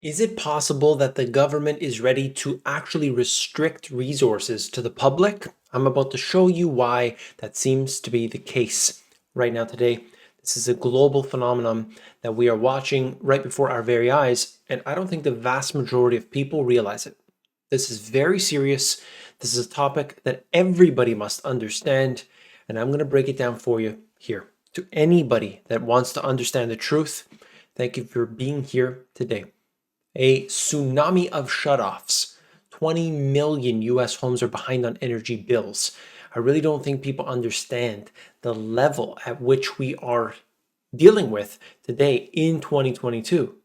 Is it possible that the government is ready to actually restrict resources to the public? I'm about to show you why that seems to be the case right now today. This is a global phenomenon that we are watching right before our very eyes, and I don't think the vast majority of people realize it. This is very serious. This is a topic that everybody must understand, and I'm going to break it down for you here. To anybody that wants to understand the truth, thank you for being here today. A tsunami of shutoffs. 20 million US homes are behind on energy bills. I really don't think people understand the level at which we are dealing with today in 2022.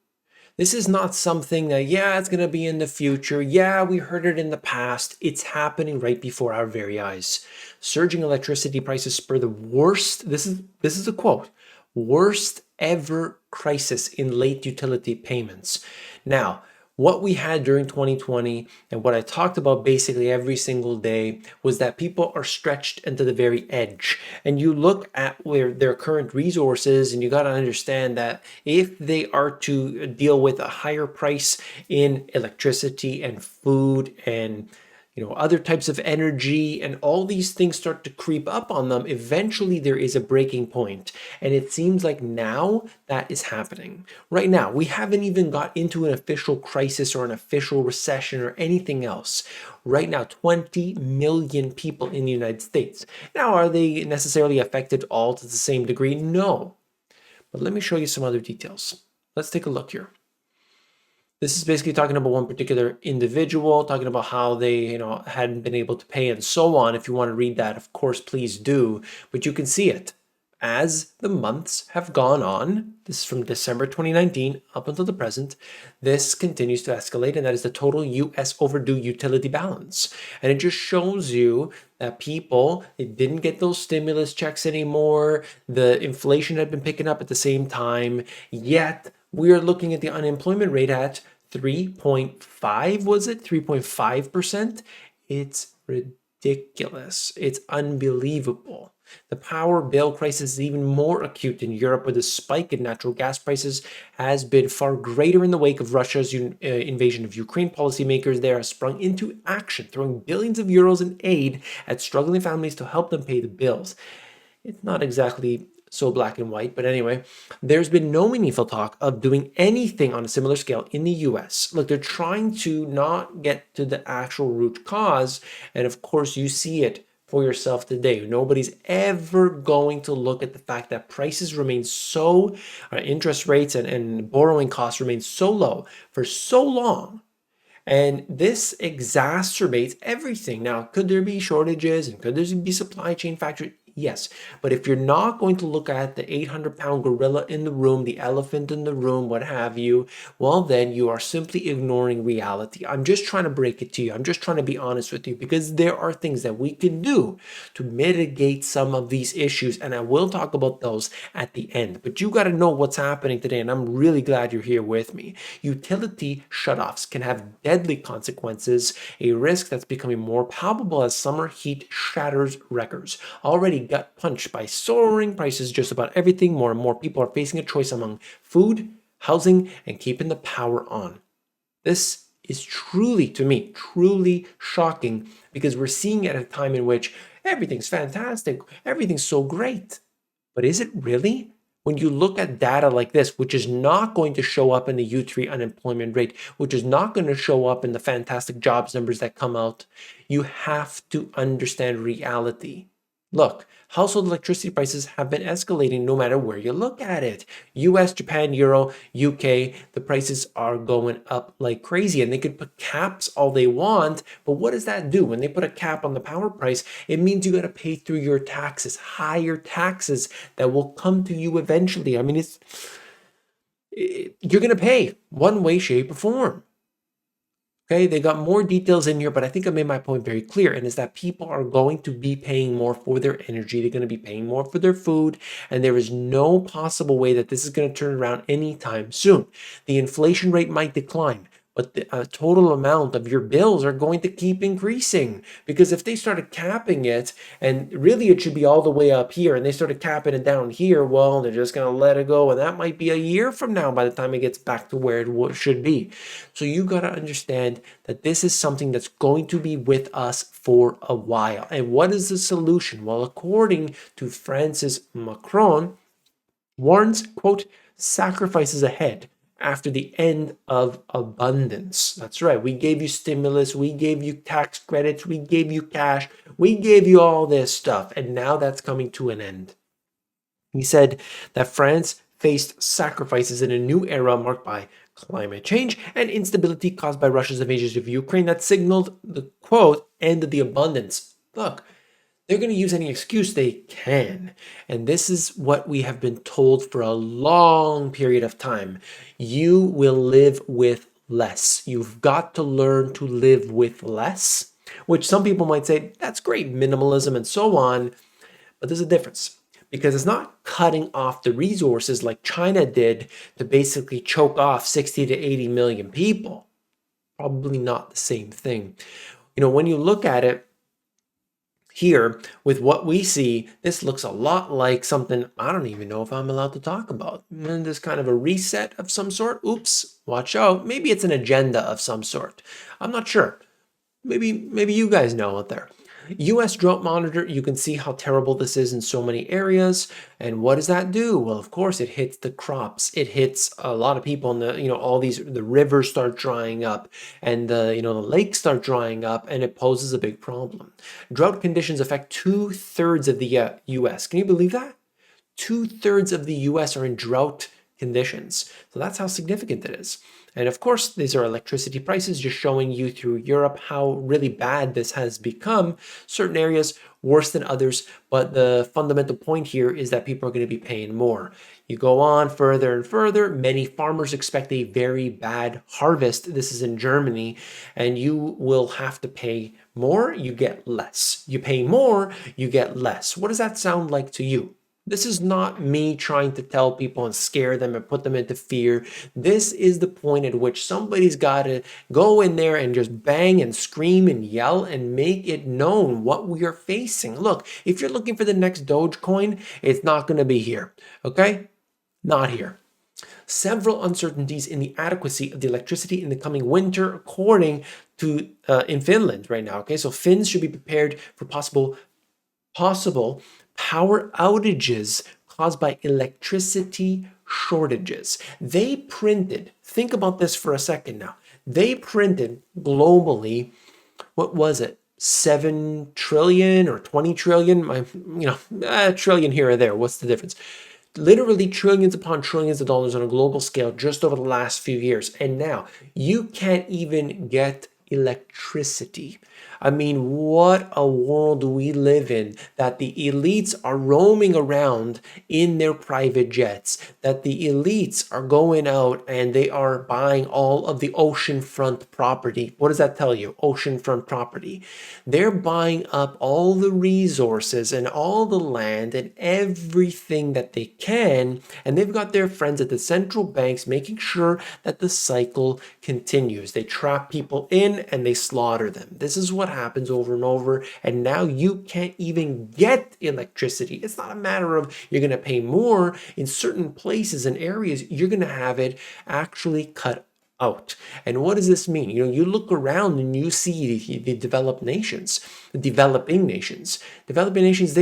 This is not something that, yeah, it's going to be in the future. Yeah, we heard it in the past. It's happening right before our very eyes. Surging electricity prices spur the worst, this is a quote, worst ever crisis in late utility payments. Now, what we had during 2020 and what I talked about basically every single day was that people are stretched into the very edge. And you look at where their current resources, and you got to understand that if they are to deal with a higher price in electricity and food and other types of energy, and all these things start to creep up on them, eventually there is a breaking point. And it seems like now that is happening. Right now, we haven't even got into an official crisis or an official recession or anything else. Right now, 20 million people in the United States. Now, are they necessarily affected all to the same degree? No. But let me show you some other details. Let's take a look here. This is basically talking about one particular individual, talking about how they, hadn't been able to pay and so on. If you want to read that, of course, please do. But you can see it as the months have gone on. This is from December 2019 up until the present. This continues to escalate, and that is the total US overdue utility balance. And it just shows you that people, they didn't get those stimulus checks anymore. The inflation had been picking up at the same time, yet we are looking at the unemployment rate at 3.5, was it? 3.5%? It's ridiculous. It's unbelievable. The power bill crisis is even more acute in Europe, where the spike in natural gas prices has been far greater in the wake of Russia's invasion of Ukraine. Policymakers there have sprung into action, throwing billions of euros in aid at struggling families to help them pay the bills. It's not exactly so black and white, but anyway, there's been no meaningful talk of doing anything on a similar scale in the US. Look, they're trying to not get to the actual root cause, and of course you see it for yourself today. Nobody's ever going to look at the fact that prices remain so, interest rates and borrowing costs remain so low for so long. And this exacerbates everything. Now, could there be shortages and could there be supply chain factors? Yes, but if you're not going to look at the 800-pound gorilla in the room, the elephant in the room, what have you, well, then you are simply ignoring reality. I'm just trying to break it to you. I'm just trying to be honest with you, because there are things that we can do to mitigate some of these issues, and I will talk about those at the end. But you got to know what's happening today, and I'm really glad you're here with me. Utility shutoffs can have deadly consequences, a risk that's becoming more palpable as summer heat shatters records. Already gut punched by soaring prices, just about everything, more and more people are facing a choice among food, housing, and keeping the power on. This is truly, to me, truly shocking, because we're seeing it at a time in which everything's fantastic, everything's so great. But is it really? When you look at data like this, which is not going to show up in the U3 unemployment rate, which is not going to show up in the fantastic jobs numbers that come out, you have to understand reality. Look, household electricity prices have been escalating no matter where you look at it. US, Japan, Euro, UK, the prices are going up like crazy, and they could put caps all they want, but what does that do? When they put a cap on the power price, it means you got to pay through your taxes, higher taxes that will come to you eventually. I mean, you're going to pay one way, shape, or form. Okay, they got more details in here, but I think I made my point very clear, and is that people are going to be paying more for their energy. They're going to be paying more for their food, and there is no possible way that this is going to turn around anytime soon. The inflation rate might decline, but the total amount of your bills are going to keep increasing. Because if they started capping it, and really it should be all the way up here, and they started capping it down here, well, they're just going to let it go. And that might be a year from now by the time it gets back to where it should be. So you got to understand that this is something that's going to be with us for a while. And what is the solution? Well, according to Francis Macron, warns, quote, sacrifices ahead after the end of abundance. That's right. We gave you stimulus. We gave you tax credits. We gave you cash. We gave you all this stuff. And now that's coming to an end. He said that France faced sacrifices in a new era marked by climate change and instability caused by Russia's invasion of Ukraine that signaled the, quote, end of the abundance. Look, they're going to use any excuse they can. And this is what we have been told for a long period of time. You will live with less. You've got to learn to live with less, which some people might say, that's great, minimalism and so on. But there's a difference, because it's not cutting off the resources like China did to basically choke off 60 to 80 million people. Probably not the same thing. When you look at it, here, with what we see, this looks a lot like something I don't even know if I'm allowed to talk about. And this kind of a reset of some sort. Oops, watch out. Maybe it's an agenda of some sort. I'm not sure. Maybe you guys know out there. US drought monitor, you can see how terrible this is in so many areas. And what does that do? Well, of course, it hits the crops. It hits a lot of people, and the rivers start drying up, and the lakes start drying up, and it poses a big problem. Drought conditions affect 2/3 of the US. Can you believe that? 2/3 of the US are in drought conditions. So that's how significant it is. And of course, these are electricity prices, just showing you through Europe how really bad this has become. Certain areas worse than others, but the fundamental point here is that people are going to be paying more. You go on further and further, many farmers expect a very bad harvest. This is in Germany, and you will have to pay more, you get less. You pay more, you get less. What does that sound like to you? This is not me trying to tell people and scare them and put them into fear. This is the point at which somebody's got to go in there and just bang and scream and yell and make it known what we are facing. Look, if you're looking for the next Dogecoin, it's not going to be here, okay? Not here. Several uncertainties in the adequacy of the electricity in the coming winter, according to in Finland right now, okay? So Finns should be prepared for possible power outages caused by electricity shortages. They printed, think about this for a second now. They printed globally, what was it? 7 trillion or 20 trillion, a trillion here or there. What's the difference? Literally trillions upon trillions of dollars on a global scale just over the last few years. And now you can't even get electricity. I mean, what a world we live in, that the elites are roaming around in their private jets, that the elites are going out and they are buying all of the oceanfront property. What does that tell you? Oceanfront property. They're buying up all the resources and all the land and everything that they can, and they've got their friends at the central banks making sure that the cycle continues. They trap people in and they slaughter them. This is what happens over and over, and now you can't even get electricity. It's not a matter of you're going to pay more. In certain places and areas, you're going to have it actually cut out. And what does this mean? You look around and you see the developing nations, they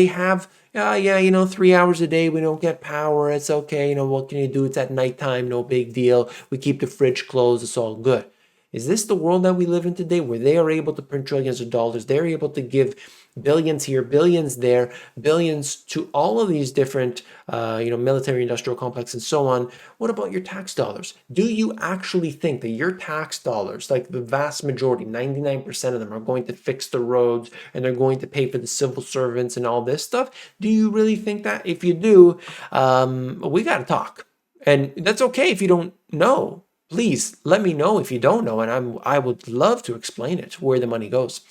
have 3 hours a day we don't get power. It's okay. What can you do? It's at nighttime, no big deal. We keep the fridge closed. It's all good. Is this the world that we live in today, where they are able to print trillions of dollars? They're able to give billions here, billions there, billions to all of these different, military industrial complex and so on. What about your tax dollars? Do you actually think that your tax dollars, like the vast majority, 99% of them, are going to fix the roads and they're going to pay for the civil servants and all this stuff? Do you really think that? If you do, we got to talk. And that's okay if you don't know. Please let me know if you don't know, and I would love to explain it, where the money goes.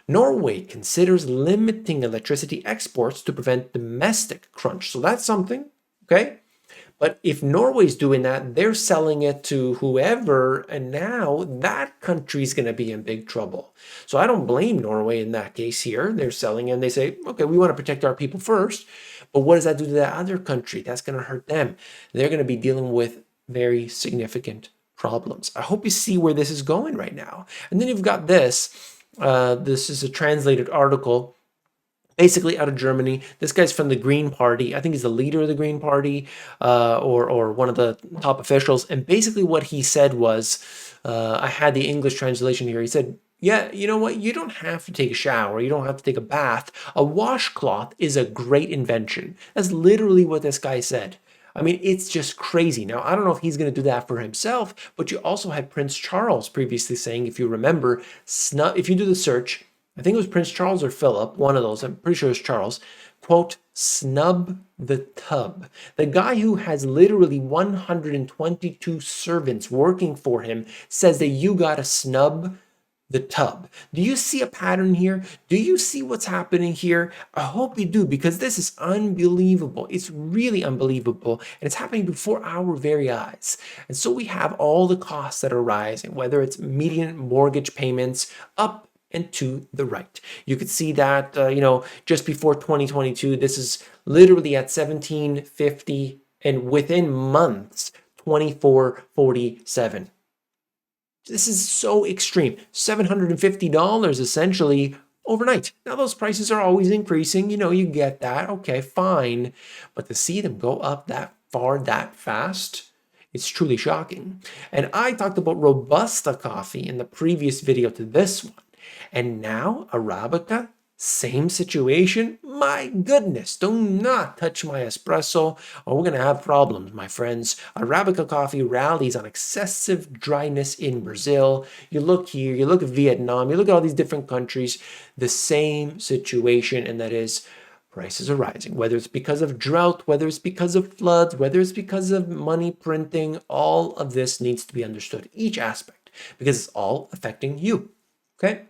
Norway considers limiting electricity exports to prevent domestic crunch. So that's something, okay? But if Norway's doing that, they're selling it to whoever, and now that country's going to be in big trouble. So I don't blame Norway in that case here. They're selling and they say, okay, we want to protect our people first. But what does that do to that other country? That's going to hurt them. They're going to be dealing with very significant problems. I hope you see where this is going right now. And then you've got this. This is a translated article basically out of Germany. This guy's from the Green Party. I think he's the leader of the Green Party, or one of the top officials. And basically what he said was, I had the English translation here. He said, yeah, you know what? You don't have to take a shower. You don't have to take a bath. A washcloth is a great invention. That's literally what this guy said. I mean, it's just crazy. Now, I don't know if he's going to do that for himself, but you also had Prince Charles previously saying, if you remember, if you do the search, I think it was Prince Charles or Philip, one of those, I'm pretty sure it's Charles, quote, snub the tub. The guy who has literally 122 servants working for him says that you got to snub the tub. Do you see a pattern here? Do you see what's happening here? I hope you do, because this is unbelievable. It's really unbelievable, and it's happening before our very eyes. And so we have all the costs that are rising, whether it's median mortgage payments up and to the right. You could see that, just before 2022, this is literally at 1750, and within months, 2447. This is so extreme. $750 essentially overnight. Now, those prices are always increasing. You get that. Okay, fine. But to see them go up that far, that fast, it's truly shocking. And I talked about Robusta coffee in the previous video to this one. And now Arabica, same situation. My goodness, do not touch my espresso or we're going to have problems, my friends. Arabica coffee rallies on excessive dryness in Brazil. You look here, you look at Vietnam, you look at all these different countries, the same situation, and that is prices are rising, whether it's because of drought, whether it's because of floods, whether it's because of money printing. All of this needs to be understood, each aspect, because it's all affecting you, okay?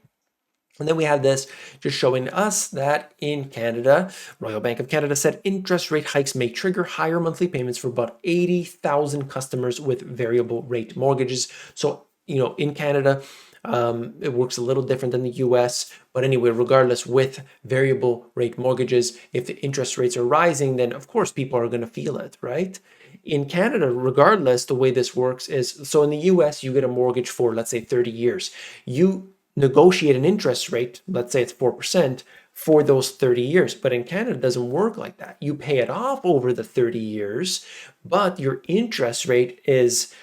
And then we have this just showing us that in Canada, Royal Bank of Canada said interest rate hikes may trigger higher monthly payments for about 80,000 customers with variable rate mortgages. So, in Canada, it works a little different than the US. But anyway, regardless, with variable rate mortgages, if the interest rates are rising, then of course people are going to feel it, right? In Canada, regardless, the way this works is, so in the US, you get a mortgage for, let's say, 30 years. You negotiate an interest rate, let's say it's 4%, for those 30 years. But in Canada, it doesn't work like that. You pay it off over the 30 years, but your interest rate is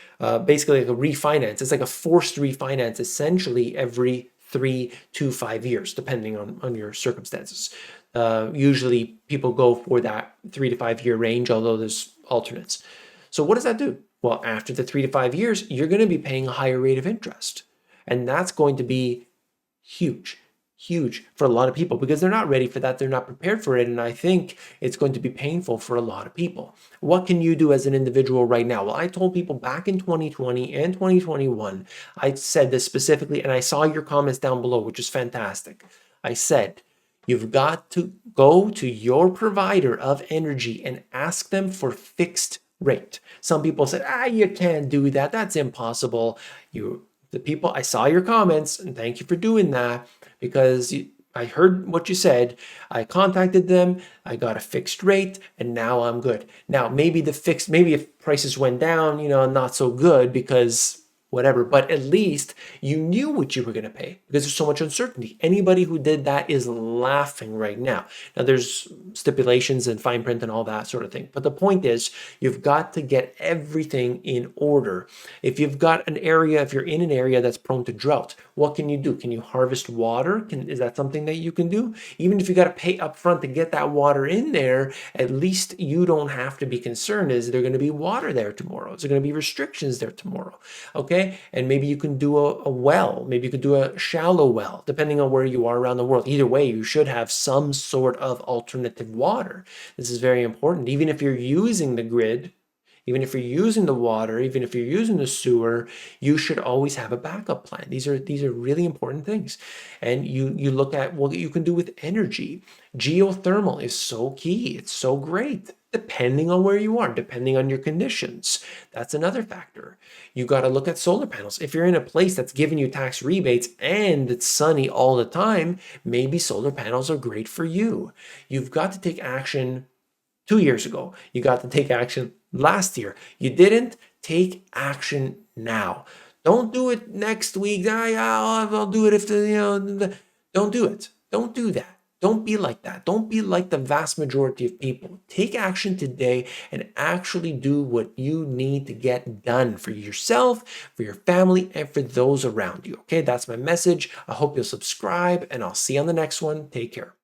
basically like a refinance. It's like a forced refinance essentially every 3 to 5 years, depending on your circumstances. Usually people go for that 3 to 5 year range, although there's alternates. So what does that do? Well, after the 3 to 5 years, you're going to be paying a higher rate of interest. And that's going to be huge for a lot of people because they're not ready for that. They're not prepared for it. And I think it's going to be painful for a lot of people. What can you do as an individual right now? Well, I told people back in 2020 and 2021, I said this specifically, and I saw your comments down below, which is fantastic. I said, you've got to go to your provider of energy and ask them for fixed rate. Some people said, you can't do that. That's impossible. The people, I saw your comments, and thank you for doing that, because I heard what you said. I contacted them, I got a fixed rate, and now I'm good. Now, maybe if prices went down, not so good because whatever, but at least you knew what you were going to pay because there's so much uncertainty. Anybody who did that is laughing right now. Now, there's stipulations and fine print and all that sort of thing. But the point is, you've got to get everything in order. If you're in an area that's prone to drought, what can you do? Can you harvest water? Is that something that you can do? Even if you got to pay up front to get that water in there, at least you don't have to be concerned. Is there going to be water there tomorrow? Is there going to be restrictions there tomorrow? Okay. And maybe you can do a well. Maybe you could do a shallow well, depending on where you are around the world. Either way, you should have some sort of alternative water. This is very important. Even if you're using the grid, even if you're using the water, even if you're using the sewer, you should always have a backup plan. These are really important things. And you look at what you can do with energy. Geothermal is so key. It's so great. Depending on where you are, depending on your conditions. That's another factor. You got to look at solar panels. If you're in a place that's giving you tax rebates and it's sunny all the time, maybe solar panels are great for you. You've got to take action 2 years ago. You got to take action last year. You didn't take action now. Don't do it next week. I'll do it if don't do it. Don't do that. Don't be like that. Don't be like the vast majority of people. Take action today and actually do what you need to get done for yourself, for your family, and for those around you. Okay, that's my message. I hope you'll subscribe, and I'll see you on the next one. Take care.